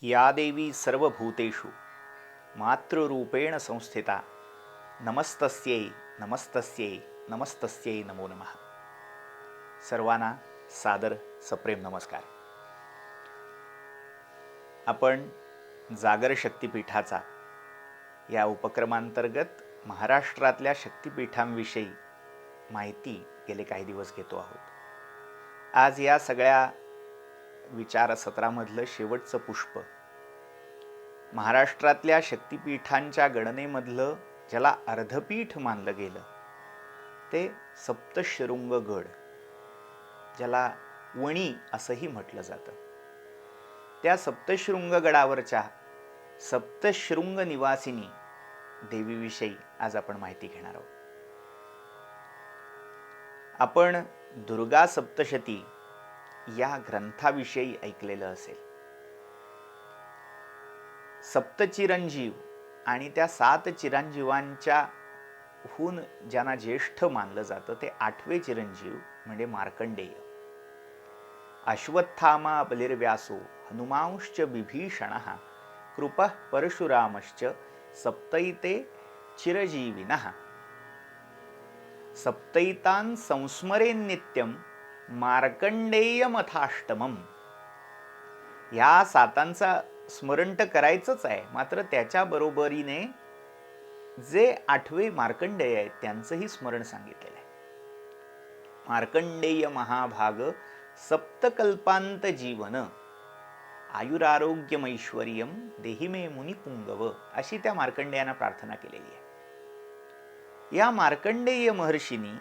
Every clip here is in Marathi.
या देवी सर्वभूतेषु मातृरूपेण संस्थिता नमस्तस्यै नमस्तस्यै नमस्तस्यै नमो नमः. सर्वांना सादर सप्रेम नमस्कार. आपण जागर शक्तिपीठाचा या उपक्रमांतर्गत महाराष्ट्रातल्या शक्तिपीठांविषयी माहिती गेले काही दिवस घेतो आहोत. आज या सगळ्या विचारसत्रामधलं शेवटचं पुष्प महाराष्ट्रातल्या शक्तिपीठांच्या गणनेमधलं ज्याला अर्धपीठ मानलं गेलं ते सप्तशृंग गड, ज्याला वणी असंही म्हटलं जातं. त्या सप्तशृंग गडावरच्या सप्तशृंग निवासिनी देवीविषयी आज आपण माहिती घेणार आहोत. आपण दुर्गा सप्तशती या ग्रंथाविषयी ऐकलेलं असेल. सप्तचिरंजीव आणि त्या 7 चिरंजीवांच्या हून ज्यांना ज्येष्ठ मानलं जातं ते 8वे चिरंजीव म्हणजे मार्कंडेय. अश्वत्थामा बलिर्व्यासो हनुमांश्च बिभीषणः कृपः परशुरामश्च सप्तैते चिरजीविनः सप्तैतान् संस्मरेन् नित्यं मार्कंडेयमथाष्टमम. या 7 स्मरण तर करायचंच आहे, मात्र त्याच्या बरोबरीने जे 8वे मार्कंडेय आहेत त्यांचंही स्मरण सांगितलेलं आहे. मार्कंडेय महाभाग सप्तकल्पांत जीवन आयुरारोग्यमैश्वर्यम देहि मे मुनिपुंगव अशी त्या मार्कंडेयानं प्रार्थना केलेली आहे. या मार्कंडेय महर्षींनी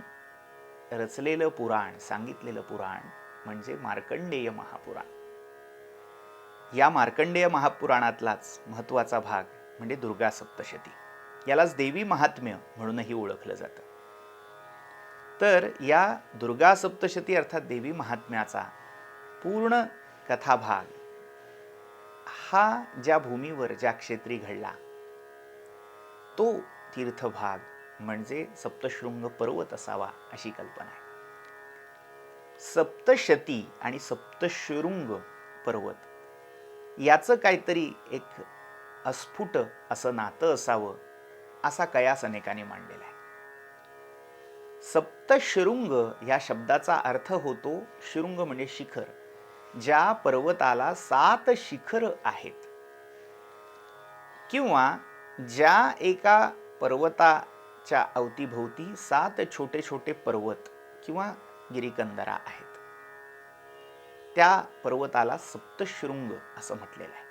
रचलेलं पुराण, सांगितलेलं पुराण म्हणजे मार्कंडेय महापुराण. या मार्कंडेय महापुराणातलाच महत्त्वाचा भाग म्हणजे दुर्गा सप्तशती. यालाच देवी महात्म्य म्हणूनही ओळखलं जातं. तर या दुर्गा सप्तशती अर्थात देवी महात्म्याचा पूर्ण कथाभाग हा ज्या भूमीवर ज्या क्षेत्री घडला तो तीर्थभाग म्हणजे सप्तशृंग पर्वत असावा अशी कल्पना आहे. सप्तशती आणि सप्तशृंग पर्वत याचं काहीतरी एक अस्फुट असं नातं असावं असा कयास अनेकांनी मांडलेला आहे. सप्तशृंग या शब्दाचा अर्थ होतो, शृंग म्हणजे शिखर, ज्या पर्वताला 7 शिखर आहेत किंवा ज्या एका पर्वताच्या अवतीभोवती 7 छोटे छोटे पर्वत किंवा गिरिकंदरा आहेत, त्या पर्वताला सप्तशृंग असं म्हटलेलं आहे.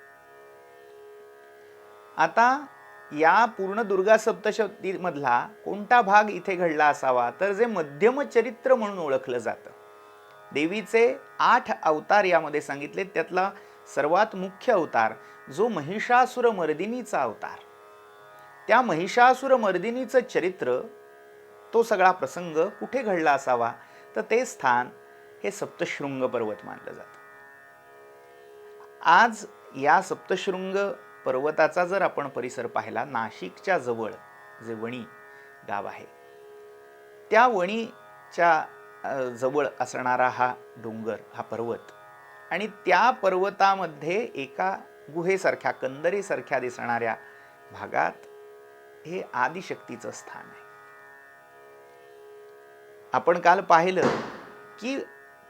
आता या पूर्ण दुर्गा सप्तशती मधला कोणता भाग इथे घडला असावा तर जे मध्यम चरित्र म्हणून ओळखलं जातं. देवीचे 8 अवतार यामध्ये सांगितले, त्यातला सर्वात मुख्य अवतार जो महिषासुर मर्दिनीचा अवतार, त्या महिषासुर मर्दिनीचं चरित्र, तो सगळा प्रसंग कुठे घडला असावा तर ते स्थान हे सप्तशृंग पर्वत मानलं जातं. आज या सप्तशृंग पर्वताचा जर आपण परिसर पाहिला, नाशिकच्या जवळ जे वणी गाव आहे त्या वणीच्या जवळ असणारा हा डोंगर, हा पर्वत, आणि त्या पर्वतामध्ये एका गुहेसारख्या कंदरेसारख्या दिसणाऱ्या भागात हे आदिशक्तीचं स्थान आहे. आपण काल पाहिलं की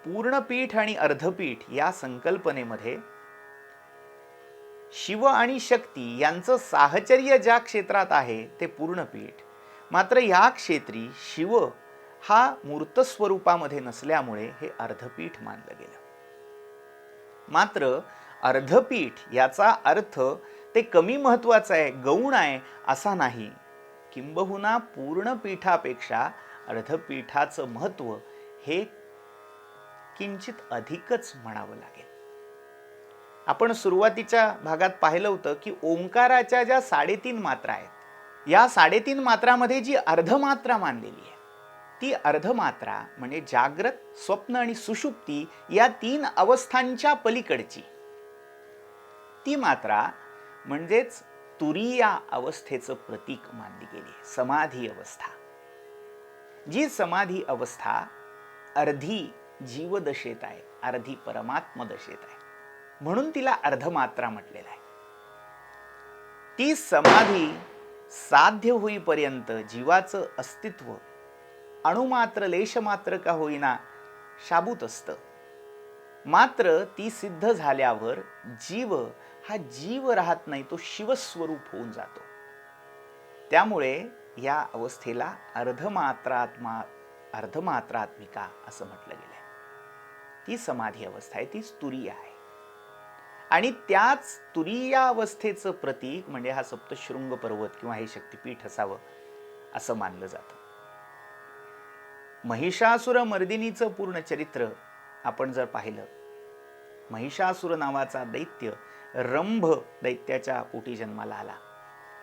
पूर्णपीठ आणि अर्धपीठ या संकल्पनेमध्ये शिव आणि शक्ती यांचं साहचर्य ज्या क्षेत्रात आहे ते पूर्णपीठ, मात्र या क्षेत्री शिव हा मूर्त स्वरूपामध्ये नसल्यामुळे हे अर्धपीठ मानलं गेलं. मात्र अर्धपीठ याचा अर्थ ते कमी महत्वाचं आहे, गौण आहे असा नाही. किंबहुना पूर्णपीठापेक्षा अर्धपीठाचं महत्व हे किंचित अधिकच म्हणावं लागेल. आपण सुरुवातीच्या भागात पाहिलं होतं की ओंकाराच्या ज्या 3.5 मात्रा आहेत, या 3.5 मात्रामध्ये जी अर्धमात्रा मानलेली आहे ती अर्धमात्रा म्हणजे जाग्रत, स्वप्न आणि सुषुप्ती या 3 अवस्थांच्या पलीकडची ती मात्रा म्हणजेच तुरीया अवस्थेचं प्रतीक मानली गेली, समाधी अवस्था. जी समाधी अवस्था अर्धी जीवदशेत आहे, अर्धी परमात्म दशेत आहे. म्हणून तिला अर्धमात्रा म्हटलेलं आहे. ती समाधी साध्य होईपर्यंत जीवाचं अस्तित्व अणुमात्र लेशमात्र का होईना शाबूत असतं. मात्र ती सिद्ध झाल्यावर जीव हा जीव राहत नाही, तो शिवस्वरूप होऊन जातो. त्यामुळे या अवस्थेला अर्धमात्रात्मिका असं म्हटलं गेलंय. ती समाधी अवस्था आहे, तीच तुरीय आहे. आणि त्याच तुरीया अवस्थेचं प्रतीक म्हणजे हा सप्तशृंग पर्वत किंवा हे शक्तिपीठ असावं असं मानलं जातं. महिषासुर मर्दिनीचं पूर्ण चरित्र आपण जर पाहिलं, महिषासुर नावाचा दैत्य रंभ दैत्याच्या पोटी जन्माला आला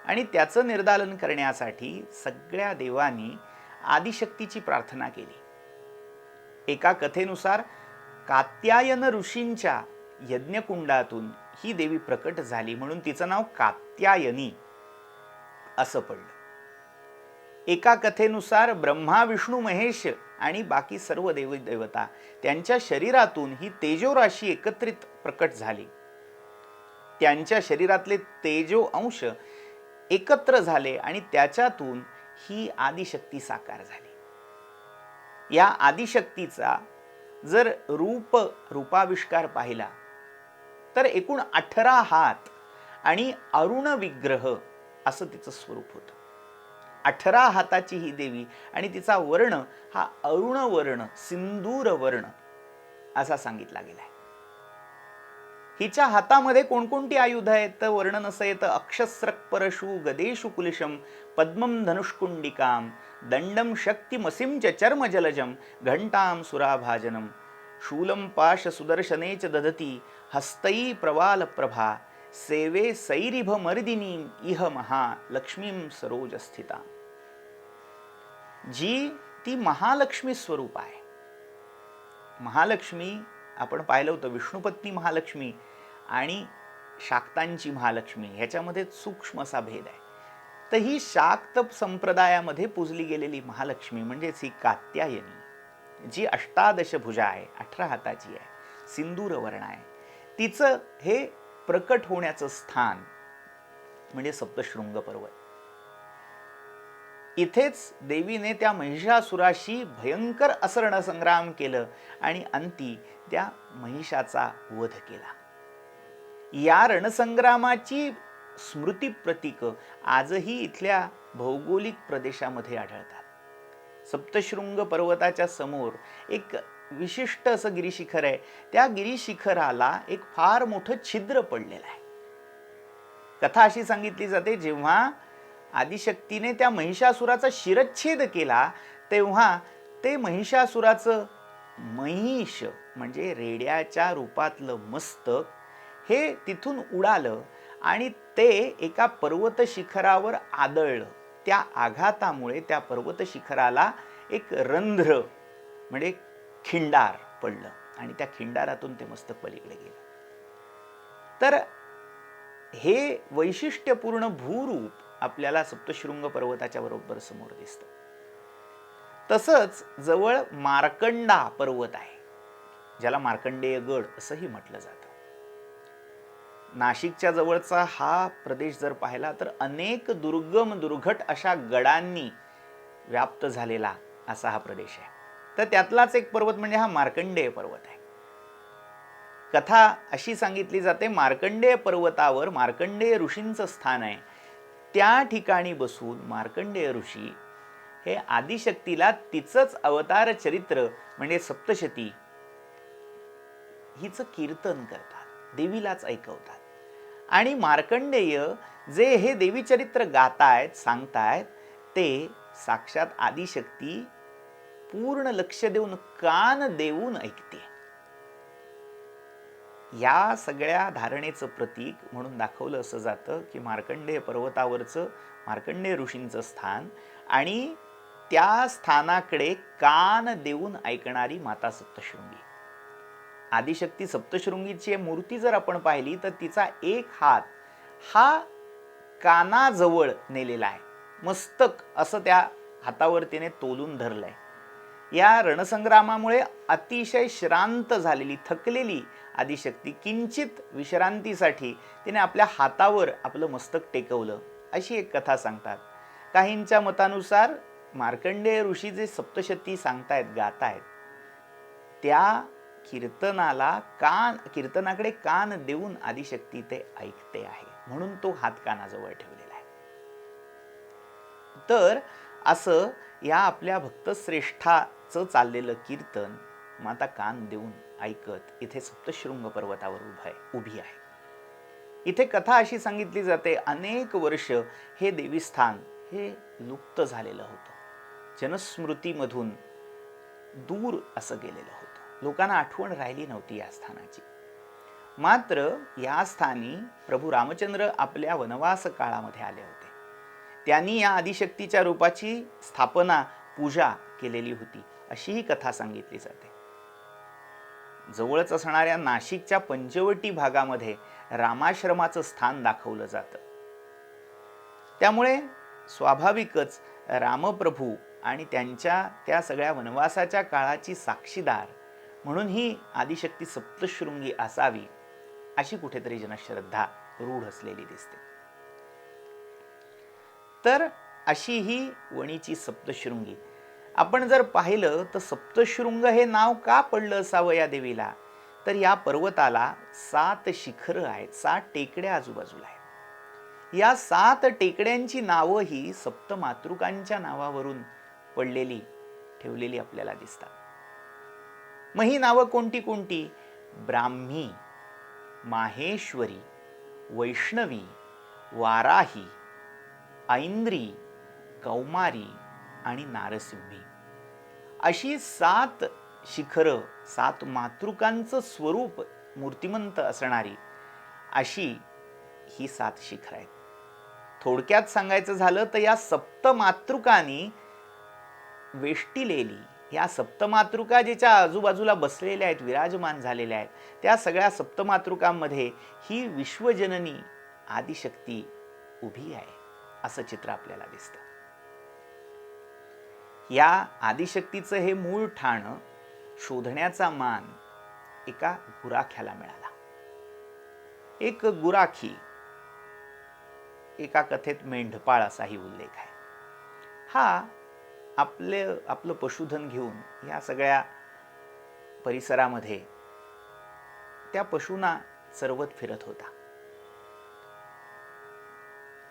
आणि त्याचं निर्दालन करण्यासाठी सगळ्या देवांनी आदिशक्तीची प्रार्थना केली. एका कथेनुसार कात्यायन ऋषींच्या यज्ञकुंडातून ही देवी प्रकट झाली म्हणून तिचं नाव कात्यायनी असं पडलं. एका कथेनुसार ब्रह्मा विष्णू महेश आणि बाकी सर्व देवी देवता त्यांच्या शरीरातून ही तेजोराशी एकत्रित प्रकट झाली. त्यांच्या शरीरातले तेजो अंश एकत्र झाले आणि त्याच्यातून ही आदिशक्ती साकार झाली. या आदिशक्तीचा जर रूपाविष्कार पाहिला तर एकूण 18 हात आणि अरुण विग्रह असं तिचं स्वरूप होतं. 18 हाताची ही देवी आणि तिचा वर्ण हा अरुण वर्ण, सिंदूर वर्ण असा सांगितला गेलाय. हिच्या हातामध्ये कोणकोणती आयुध आहेत तर वर्णन असं येतं: अक्षस्रक परशु गदेशु कुलिशम पद्मम धनुष्कुंडिकाम दंडम शक्तिमसिं च चर्म जलजम घंटाम सुराभाजनम शूलम पाश सुदर्शने च दधती हस्तई प्रवाल प्रभा सेवे सैरिभ मर्दिनी इह महा लक्ष्मीं सरोज स्थिता. जी ती महालक्ष्मी स्वरूप आहे. महालक्ष्मी आपण पाहिलं होतं, विष्णुपत्नी महालक्ष्मी आणि शाक्तांची महालक्ष्मी ह्याच्यामध्ये सूक्ष्म असा भेद आहे. तर ही शाक्त संप्रदायामध्ये पूजली गेलेली महालक्ष्मी म्हणजेच ही कात्यायनी, जी 18 भुजा आहे, 18 हाताची आहे, सिंदूर वर्ण आहे. तिचं हे प्रकट होण्याचं स्थान म्हणजे सप्तशृंग पर्वत. इथेच देवीने त्या महिषासुराशी भयंकर असं रणसंग्राम केलं आणि अंती त्या महिषाचा वध केला. या रणसंग्रामाची स्मृती प्रतीक आजही इथल्या भौगोलिक प्रदेशामध्ये आढळतात. सप्तशृंग पर्वताच्या समोर एक विशिष्ट असं गिरीशिखर आहे. त्या गिरीशिखराला एक फार मोठं छिद्र पडलेलं आहे. कथा अशी सांगितली जाते, जेव्हा आदिशक्तीने त्या महिषासुराचा शिरच्छेद केला तेव्हा ते महिषासुराचं महिष म्हणजे रेड्याच्या रूपातलं मस्तक हे तिथून उडालं आणि ते एका पर्वत शिखरावर आदळलं. त्या आघातामुळे त्या पर्वत शिखराला एक रंध्र म्हणजे खिंडार पडलं आणि त्या खिंडारातून ते मस्तक पलीकडे गेलं. तर हे वैशिष्ट्यपूर्ण भूरूप आपल्याला सप्तशृंग पर्वताच्या बरोबर समोर दिसतं. तसंच जवळ मार्कंडा पर्वत आहे, ज्याला मार्कंडेय गड असंही म्हटलं जातं. नाशिकच्या जवळचा हा प्रदेश जर पाहिला तर अनेक दुर्गम दुर्घट अशा गडांनी व्याप्त झालेला असा हा प्रदेश आहे. तर त्यातलाच एक पर्वत म्हणजे हा मार्कंडेय पर्वत आहे. कथा अशी सांगितली जाते, मार्कंडेय पर्वतावर मार्कंडेय ऋषींचं स्थान आहे. त्या ठिकाणी बसून मार्कंडेय ऋषी हे आदिशक्तीला तिचंच अवतार चरित्र म्हणजे सप्तशती हिचं कीर्तन करतात, देवीलाच ऐकवतात. आणि मार्कंडेय जे हे देवी चरित्र गातायत, सांगतायत, ते साक्षात आदिशक्ती पूर्ण लक्ष देऊन, कान देऊन ऐकते. या सगळ्या धारणेचं प्रतीक म्हणून दाखवलं असं जातं की मार्कंडेय पर्वतावरचं मार्कंडेय ऋषींचं स्थान आणि त्या स्थानाकडे कान देऊन ऐकणारी माता सप्तशृंगी. आदिशक्ती सप्तशृंगीची मूर्ती जर आपण पाहिली तर तिचा एक हात हा कानाजवळ नेलेला आहे, मस्तक असं त्या हातावर तिने तोलून धरलंय या रणसंग्रामामुळे अतिशय श्रांत झालेली, थकलेली आदिशक्ती किंचित विश्रांतीसाठी तिने आपल्या हातावर आपलं मस्तक टेकवलं, अशी एक कथा सांगतात. काहींच्या मतानुसार मार्कंडेय ऋषी जे सप्तशती सांगतायत, गातायत, त्या कीर्तनाकडे कान देऊन आदिशक्ती ते ऐकते आहे, म्हणून तो हात कानाजवळ ठेवलेला आहे. तर असं या आपल्या भक्तश्रेष्ठाचं चाललेलं कीर्तन माता कान देऊन ऐकत इथे सप्तशृंग पर्वतावर उभी आहे. इथे कथा अशी सांगितली जाते, अनेक वर्ष हे देवीस्थान हे लुप्त झालेलं होतं, जनस्मृतीमधून दूर असं गेलेलं होतं, लोकांना आठवण राहिली नव्हती या स्थानाची. मात्र या स्थानी प्रभू रामचंद्र आपल्या वनवास काळामध्ये आले होते. त्यांनी या आदिशक्तीच्या रूपाची स्थापना, पूजा केलेली होती, अशी ही कथा सांगितली जाते. जवळच असणाऱ्या नाशिकच्या पंचवटी भागामध्ये रामाश्रमाचं स्थान दाखवलं जातं. त्यामुळे स्वाभाविकच रामप्रभू आणि त्यांच्या त्या सगळ्या वनवासाच्या काळाची साक्षीदार म्हणून ही आदिशक्ती सप्तशृंगी असावी, अशी कुठेतरी जनश्रद्धा रूढ असलेली दिसते. तर अशी ही वणीची सप्तशृंगी आपण जर पाहिलं तर सप्तशृंग हे नाव का पडलं असावं या देवीला, तर या पर्वताला 7 शिखरं आहेत, 7 टेकड्या आजूबाजूला आहेत. या 7 टेकड्यांची नावं ही सप्तमातृकांच्या नावावरून पडलेली, ठेवलेली आपल्याला दिसतात. मग ही नावं कोणती कोणती? ब्राह्मी, माहेश्वरी, वैष्णवी, वाराही, ऐंद्री, कौमारी आणि नारसिंही, अशी 7 शिखरं, 7 मातृकांचं स्वरूप मूर्तिमंत असणारी अशी ही 7 शिखरं आहेत. थोडक्यात सांगायचं झालं तर या सप्तमातृकांनी वेष्टिलेली, या सप्तमातृका जिच्या आजूबाजूला बसलेल्या आहेत, विराजमान झालेल्या आहेत, त्या सगळ्या सप्तमातृकांमध्ये ही विश्वजननी आदिशक्ती उभी आहे, असं चित्र आपल्याला दिसतं. या आदिशक्तीचं हे मूळ ठाण शोधण्याचा मान एका गुराख्याला मिळाला. एक गुराखी, एका कथेत मेंढपाळ असाही उल्लेख आहे. हा आपलं पशुधन घेऊन या सगळ्या परिसरामध्ये त्या पशूंना चरवत फिरत होता.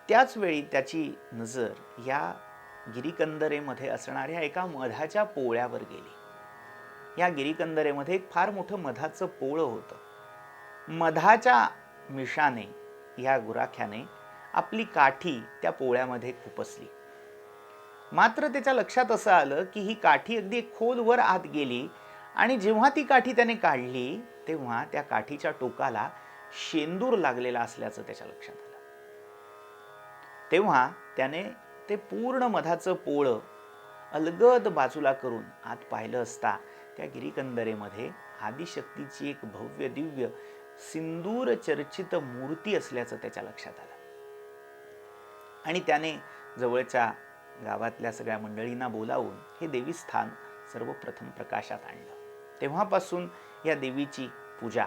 त्याच वेळी त्याची नजर या गिरीकंदरेमध्ये असणाऱ्या एका मधाच्या पोळ्यावर गेली. या गिरीकंदरेमध्ये एक फार मोठं मधाचं पोळं होतं. मधाच्या मिषाने या गुराख्याने आपली काठी त्या पोळ्यामध्ये खुपसली. मात्र त्याच्या लक्षात असं आलं की ही काठी अगदी खोलवर आत गेली, आणि जेव्हा ती काठी त्याने काढली तेव्हा त्या काठीच्या टोकाला शेंदूर लागलेला असल्याचं त्याच्या लक्षात आलं. तेव्हा त्याने ते पूर्ण मधाचं पोळं अलगद बाजूला करून आत पाहिलं असता त्या गिरीकंदरेमध्ये आदिशक्तीची एक भव्य दिव्य सिंदूर चर्चित मूर्ती असल्याचं त्याच्या लक्षात आलं. आणि त्याने जवळच्या गावातल्या सगळ्या मंडळींना बोलावून हे देवीस्थान सर्वप्रथम प्रकाशात आणलं. तेव्हापासून या देवीची पूजा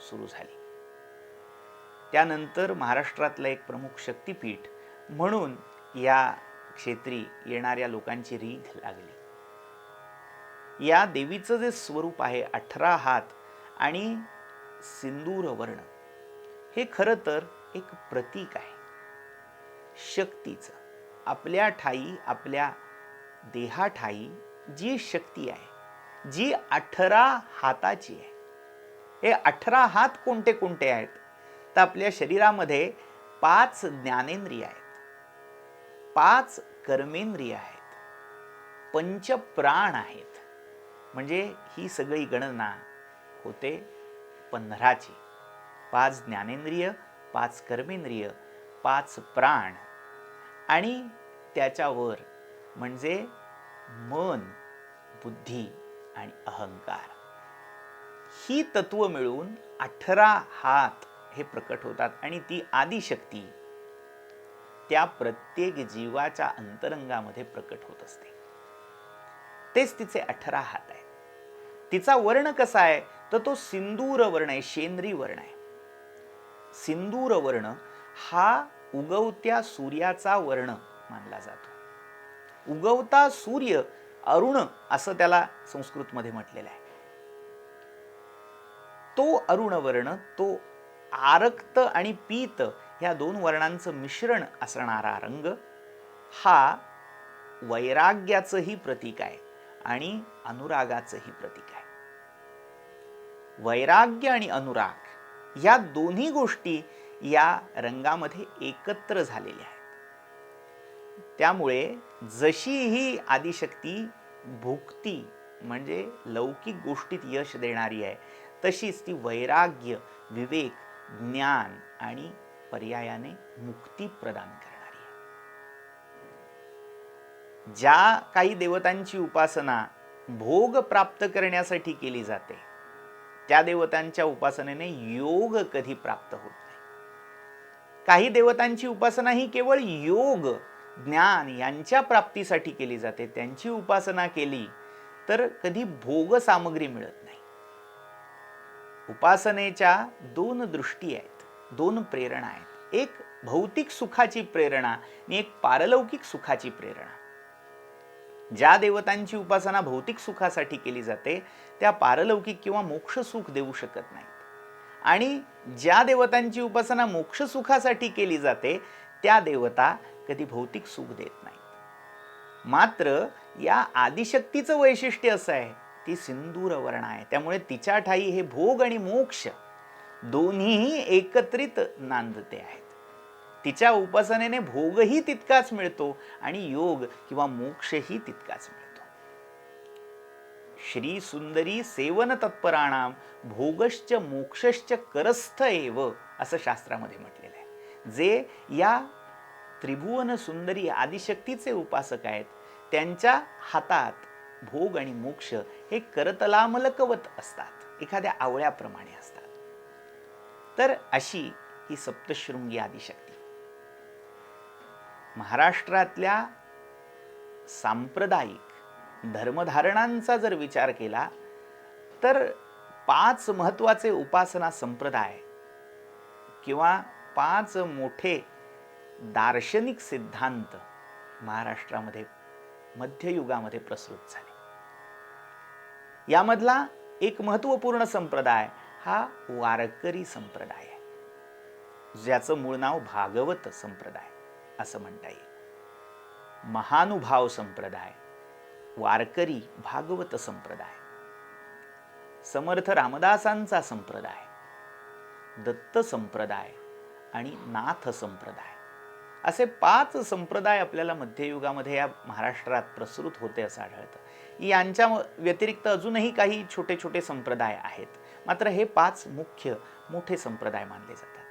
सुरू झाली. त्यानंतर महाराष्ट्रातलं एक प्रमुख शक्तिपीठ म्हणून या क्षेत्री येणाऱ्या लोकांची रीघ लागली. या देवीचं जे स्वरूप आहे 18 हात आणि सिंदूर वर्ण, हे खरं तर एक प्रतीक आहे शक्तीचं. आपल्या ठाई, आपल्या देहाठाई जी शक्ती आहे, जी 18 हाताची आहे. हे 18 हात कोणते कोणते आहेत? तर आपल्या शरीरामध्ये 5 ज्ञानेंद्रिय आहेत, 5 कर्मेंद्रिय आहेत, 5 प्राण आहेत. म्हणजे ही सगळी गणना होते 15ची. 5 ज्ञानेंद्रिय, 5 कर्मेंद्रिय, 5 प्राण आणि त्याच्यावर म्हणजे मन, बुद्धी आणि अहंकार, ही तत्व मिळून 18 हात हे प्रकट होतात. आणि ती आदिशक्ती त्या प्रत्येक जीवाच्या अंतरंगामध्ये प्रकट होत असते. तेच तिचे 18 हात आहेत. तिचा वर्ण कसा आहे तर तो सिंदूर वर्ण आहे, शेंद्री वर्ण आहे. सिंदूर वर्ण हा उगवत्या सूर्याचा वर्ण मानला जातो. उगवता सूर्य अरुण असं त्याला संस्कृतमध्ये म्हटलेलं आहे. तो अरुण वर्ण, तो आरक्त आणि पीत या दोन वर्णांचं मिश्रण असणारा रंग हा वैराग्याचंही प्रतीक आहे आणि अनुरागाचंही प्रतीक आहे. वैराग्य आणि अनुराग या दोन्ही गोष्टी या रंगामध्ये एकत्र झालेल्या आहेत. त्यामुळे जशी ही आदिशक्ती भुक्ती म्हणजे लौकिक गोष्टीत यश देणारी आहे, तशीच ती वैराग्य, विवेक, ज्ञान आणि पर्यायाने मुक्ती प्रदान करणारी आहे. ज्या काही देवतांची उपासना भोग प्राप्त करण्यासाठी केली जाते, त्या देवतांच्या उपासनेने योग कधी प्राप्त होत नाही. काही देवतांची उपासना ही केवळ योग, ज्ञान यांच्या प्राप्तीसाठी केली जाते. त्यांची उपासना केली तर कधी भोग सामग्री मिळत नाही. उपासनेच्या दोन दृष्टी आहेत, दोन प्रेरणा आहेत. एक भौतिक सुखाची प्रेरणा आणि एक पारलौकिक सुखाची प्रेरणा. ज्या देवतांची उपासना भौतिक सुखासाठी केली जाते त्या पारलौकिक किंवा मोक्ष सुख देऊ शकत नाहीत, आणि ज्या देवतांची उपासना मोक्ष सुखासाठी केली जाते त्या देवता कधी भौतिक सुख देत नाहीत. मात्र या आदिशक्तीचं वैशिष्ट्य असं आहे, ती सिंदूर वर्ण आहे. त्यामुळे तिच्या ठाई हे भोग आणि मोक्ष दोन्हीही एकत्रित नांदते आहेत. तिच्या उपासनेने भोगही तितकाच मिळतो आणि योग किंवा मोक्षही तितकाच मिळतो. श्री सुंदरी सेवन तत्पराणाम भोगश्च मोक्षश्च करस्थ एव असं शास्त्रामध्ये म्हटलेलं आहे. जे या त्रिभुवन सुंदरी आदिशक्तीचे उपासक आहेत त्यांच्या हातात भोग आणि मोक्ष हे करतलामलकवत असतात, एखाद्या आवळ्याप्रमाणे असतात. तर अशी ही सप्तशृंगी आदिशक्ती. महाराष्ट्रातल्या सांप्रदायिक धर्मधारणांचा जर विचार केला तर 5 महत्वाचे उपासना संप्रदाय किंवा 5 मोठे दार्शनिक सिद्धांत महाराष्ट्रामध्ये मध्ययुगामध्ये प्रसृत झाले. यामधला एक महत्वपूर्ण संप्रदाय हा वारकरी संप्रदाय आहे, ज्याचं मूळ नाव भागवत संप्रदाय असं म्हणता येईल. महानुभाव संप्रदाय, वारकरी भागवत संप्रदाय, समर्थ रामदासांचा संप्रदाय, दत्त संप्रदाय आणि नाथ संप्रदाय असे 5 संप्रदाय आपल्याला मध्ययुगामध्ये या महाराष्ट्रात प्रसृत होते असं आढळतं. यांच्या व्यतिरिक्त अजूनही काही छोटे छोटे संप्रदाय आहेत, मात्र हे 5 मुख्य मोठे संप्रदाय मानले जातात.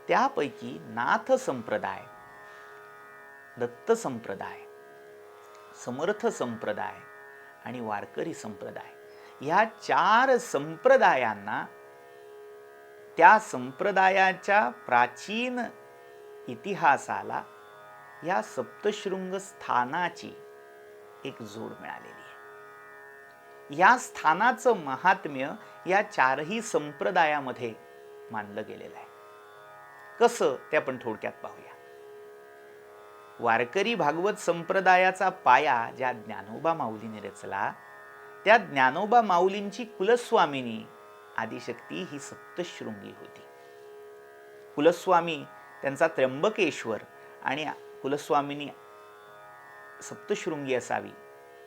त्यापैकी नाथ संप्रदाय, दत्त संप्रदाय, समर्थ संप्रदाय आणि वारकरी संप्रदाय ह्या 4 संप्रदायांना त्या संप्रदायाच्या प्राचीन इतिहासाला या सप्तशृंग स्थानाची एक जोड मिळालेली आहे. या स्थानाचं महात्म्य या 4ही संप्रदायामध्ये मानलं गेलेलं आहे. कसं ते आपण थोडक्यात पाहूया. वारकरी भागवत संप्रदायाचा पाया ज्या ज्ञानोबा माऊलीने रचला, त्या ज्ञानोबा माऊलींची कुलस्वामिनी आदिशक्ती ही सप्तशृंगी होती. कुलस्वामी त्यांचा त्र्यंबकेश्वर आणि कुलस्वामिनी सप्तशृंगी असावी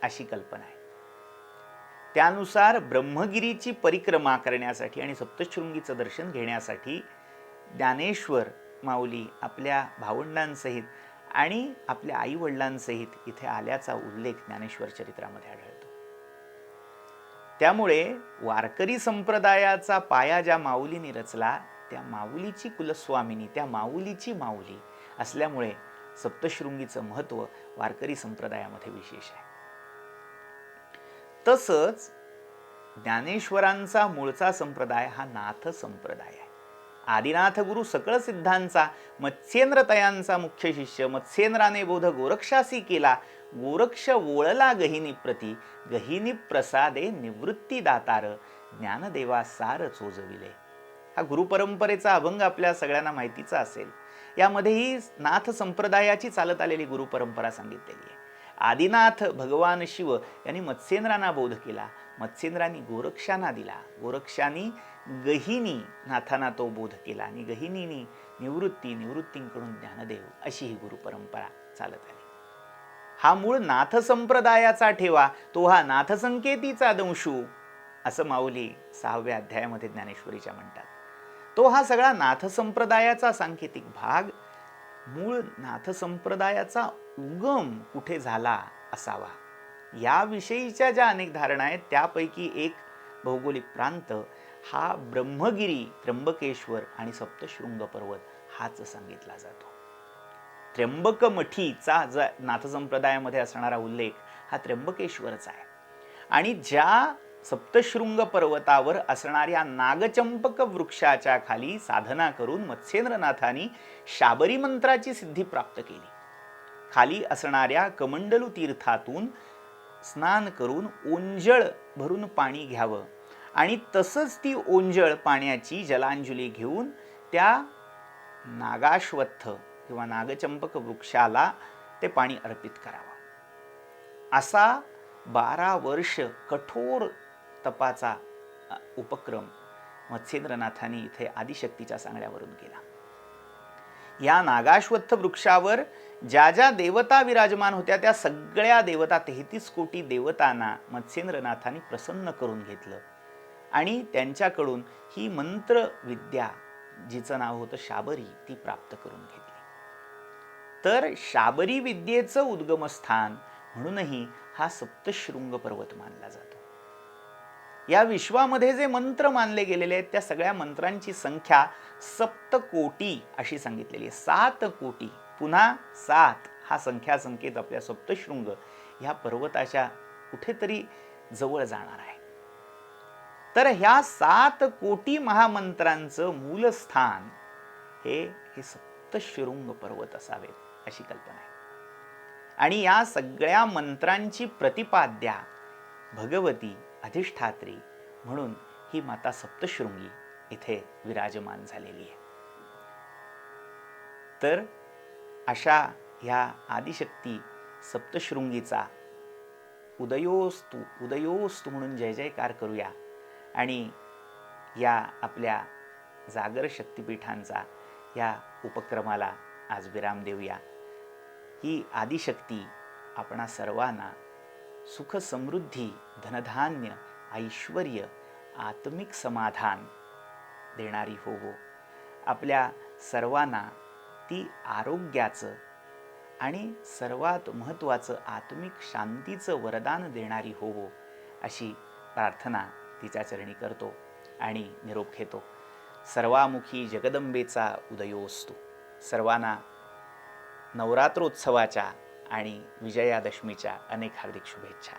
अशी कल्पना आहे. त्यानुसार ब्रह्मगिरीची परिक्रमा करण्यासाठी आणि सप्तशृंगीचं दर्शन घेण्यासाठी ज्ञानेश्वर माऊली आपल्या भावंडांसहित आणि आपल्या आई वडिलांसहित इथे आल्याचा उल्लेख ज्ञानेश्वर चरित्रामध्ये आढळतो. त्यामुळे वारकरी संप्रदायाचा पाया ज्या माऊलीने रचला त्या माऊलीची कुलस्वामिनी, त्या माऊलीची माऊली असल्यामुळे सप्तशृंगीचं महत्व वारकरी संप्रदायामध्ये विशेष आहे. तसंच ज्ञानेश्वरांचा मूळचा संप्रदाय हा नाथ संप्रदाय आहे. आदिनाथ गुरु सकळ सिद्धांचा मत्स्येंद्र तयांचा मुख्य शिष्य, मत्स्येंद्राने बोध गोरक्षासी केला, गोरक्ष वोळला गहिनी प्रती, गहिनी प्रसादे निवृत्ती दातार, ज्ञानदेवा सार चोजविले. हा गुरुपरंपरेचा अभंग आपल्या सगळ्यांना माहितीचा असेल. यामध्येही नाथ संप्रदायाची चालत आलेली गुरुपरंपरा सांगितलेली आहे. आदिनाथ भगवान शिव यांनी मत्स्येंद्रांना बोध केला, मत्स्येंद्रांनी गोरक्षांना दिला, गोरक्षांनी गहिनी नाथांना तो बोध केला आणि गहिनीनी निवृत्ती, निवृत्तींकडून ज्ञानदेव, अशी ही गुरुपरंपरा चालत आली. हा मूळ नाथ संप्रदायाचा ठेवा, तो हा नाथ संकेतीचा दंशू, असं माऊली 6व्या अध्यायामध्ये ज्ञानेश्वरीच्या म्हणतात. तो हा सगळा नाथ संप्रदायाचा सांकेतिक भाग, मूळ नाथ संप्रदायाचा उगम कुठे झाला असावा याविषयीच्या ज्या अनेक धारणा आहेत, त्यापैकी एक भौगोलिक प्रांत हा ब्रह्मगिरी, त्र्यंबकेश्वर आणि सप्तशृंग पर्वत हाच सांगितला जातो. त्र्यंबकमठीचा नाथ संप्रदायामध्ये असणारा उल्लेख हा त्र्यंबकेश्वरचा आहे. आणि ज्या सप्तशृंग पर्वतावर असणाऱ्या नागचंपक वृक्षाच्या खाली साधना करून मत्स्येंद्रनाथांनी शाबरी मंत्राची सिद्धी प्राप्त केली. खाली असणाऱ्या कमंडलू तीर्थातून स्नान करून ओंजळ भरून पाणी घ्यावं आणि तसंच ती ओंजळ पाण्याची जलांजली घेऊन त्या नागाश्वत्थ किंवा नागचंपक वृक्षाला ते पाणी अर्पित करावं, असा 12 वर्ष कठोर तपाचा उपक्रम मत्स्येंद्रनाथांनी इथे आदिशक्तीच्या सांगण्यावरून केला. या नागाश्वत्थ वृक्षावर ज्या ज्या देवता विराजमान होत्या, त्या सगळ्या देवता 33 कोटी देवतांना मत्स्येंद्रनाथांनी प्रसन्न करून घेतलं आणि त्यांच्याकडून ही मंत्र विद्या, जिचं नाव होतं शाबरी, ती प्राप्त करून घेतली. तर शाबरी विद्येचं उद्गमस्थान म्हणूनही हा सप्तशृंग पर्वत मानला जातो. या विश्वामध्ये जे मंत्र मानले गेलेले आहेत, त्या सगळ्या मंत्रांची संख्या 7 अशी सांगितलेली आहे. 7 कोटी, पुन्हा 7 हा संख्या संकेत आपल्या सप्तशृंग ह्या पर्वताच्या कुठेतरी जवळ जाणार आहे. तर ह्या 7 कोटी महामंत्रांचं मूलस्थान हे सप्तशृंग पर्वत असावेत अशी कल्पना आहे. आणि या सगळ्या मंत्रांची प्रतिपाद्या भगवती अधिष्ठात्री म्हणून ही माता सप्तशृंगी इथे विराजमान झालेली आहे. तर अशा ह्या आदिशक्ती सप्तशृंगीचा उदयोस्तु उदयोस्तु म्हणून जय जयकार करूया आणि या आपल्या जागर शक्तिपीठांचा या उपक्रमाला आज विराम देऊया. ही आदिशक्ती आपणा सर्वांना सुख समृद्धी, धनधान्य, ऐश्वर्य, आत्मिक समाधान देणारी होवो. आपल्या सर्वांना ती आरोग्याचं आणि सर्वात महत्त्वाचं आत्मिक शांतीचं वरदान देणारी होवो अशी प्रार्थना तिच्या चरणी करतो आणि निरोप घेतो. सर्वामुखी जगदंबेचा उदयोस्तु. सर्वांना नवरात्रोत्सवाच्या आणि विजयादशमीच्या अनेक हार्दिक शुभेच्छा.